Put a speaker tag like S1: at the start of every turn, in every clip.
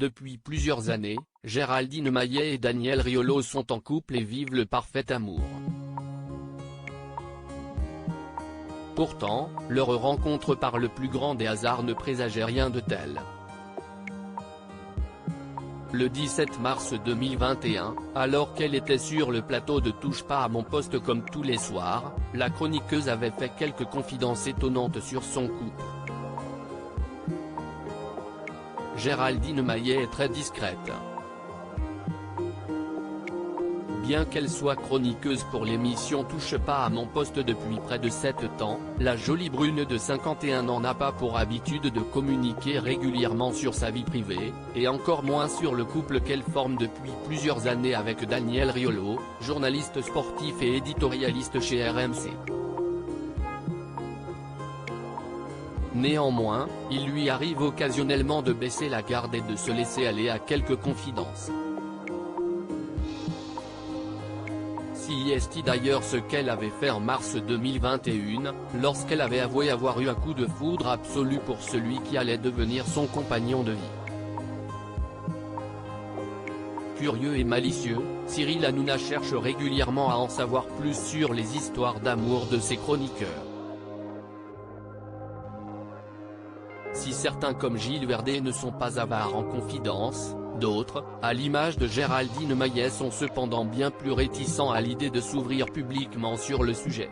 S1: Depuis plusieurs années, Géraldine Maillet et Daniel Riolo sont en couple et vivent le parfait amour. Pourtant, leur rencontre par le plus grand des hasards ne présageait rien de tel. Le 17 mars 2021, alors qu'elle était sur le plateau de Touche pas à mon poste comme tous les soirs, la chroniqueuse avait fait quelques confidences étonnantes sur son couple. Géraldine Maillet est très discrète. Bien qu'elle soit chroniqueuse pour l'émission Touche pas à mon poste depuis près de 7 ans, la jolie brune de 51 ans n'a pas pour habitude de communiquer régulièrement sur sa vie privée, et encore moins sur le couple qu'elle forme depuis plusieurs années avec Daniel Riolo, journaliste sportif et éditorialiste chez RMC. Néanmoins, il lui arrive occasionnellement de baisser la garde et de se laisser aller à quelques confidences. Si est d'ailleurs ce qu'elle avait fait en mars 2021, lorsqu'elle avait avoué avoir eu un coup de foudre absolu pour celui qui allait devenir son compagnon de vie. Curieux et malicieux, Cyril Hanouna cherche régulièrement à en savoir plus sur les histoires d'amour de ses chroniqueurs. Si certains comme Gilles Verdez ne sont pas avares en confidence, d'autres, à l'image de Géraldine Maillet, sont cependant bien plus réticents à l'idée de s'ouvrir publiquement sur le sujet.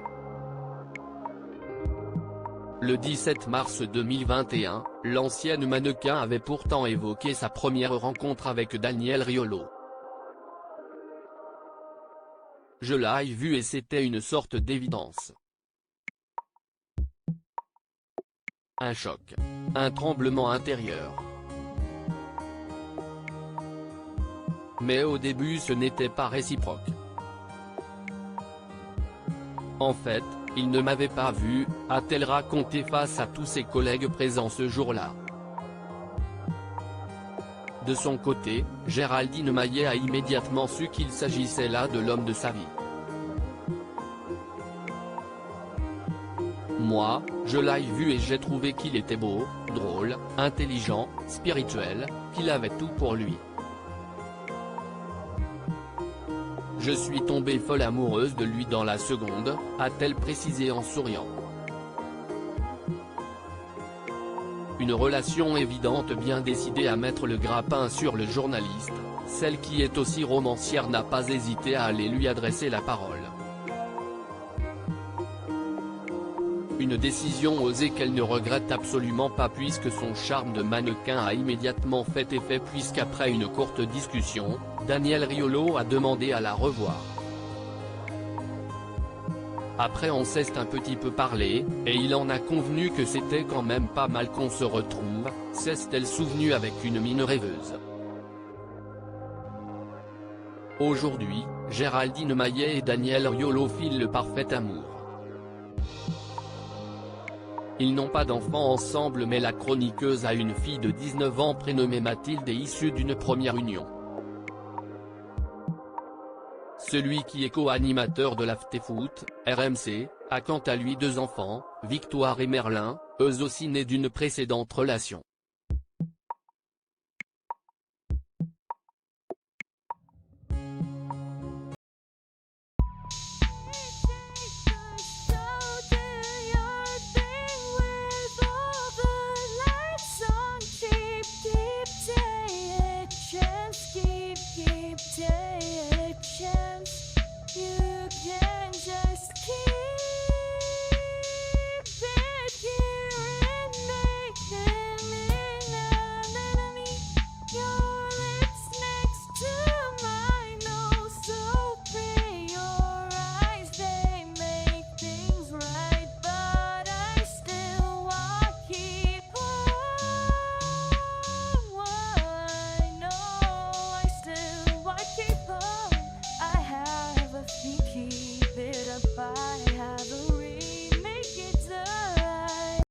S1: Le 17 mars 2021, l'ancienne mannequin avait pourtant évoqué sa première rencontre avec Daniel Riolo. Je l'ai vu et c'était une sorte d'évidence. Un choc. Un tremblement intérieur. Mais au début ce n'était pas réciproque. En fait, il ne m'avait pas vu, a-t-elle raconté face à tous ses collègues présents ce jour-là. De son côté, Géraldine Maillet a immédiatement su qu'il s'agissait là de l'homme de sa vie. Moi, je l'ai vu et j'ai trouvé qu'il était beau, drôle, intelligent, spirituel, qu'il avait tout pour lui. Je suis tombée folle amoureuse de lui dans la seconde, a-t-elle précisé en souriant. Une relation évidente bien décidée à mettre le grappin sur le journaliste, celle qui est aussi romancière n'a pas hésité à aller lui adresser la parole. Une décision osée qu'elle ne regrette absolument pas puisque son charme de mannequin a immédiatement fait effet puisqu'après une courte discussion, Daniel Riolo a demandé à la revoir. Après on s'est un petit peu parlé, et il en a convenu que c'était quand même pas mal qu'on se retrouve, s'est-elle souvenue avec une mine rêveuse. Aujourd'hui, Géraldine Maillet et Daniel Riolo filent le parfait amour. Ils n'ont pas d'enfant ensemble mais la chroniqueuse a une fille de 19 ans prénommée Mathilde et issue d'une première union. Celui qui est co-animateur de l'Afterfoot, RMC, a quant à lui 2 enfants, Victoire et Merlin, eux aussi nés d'une précédente relation.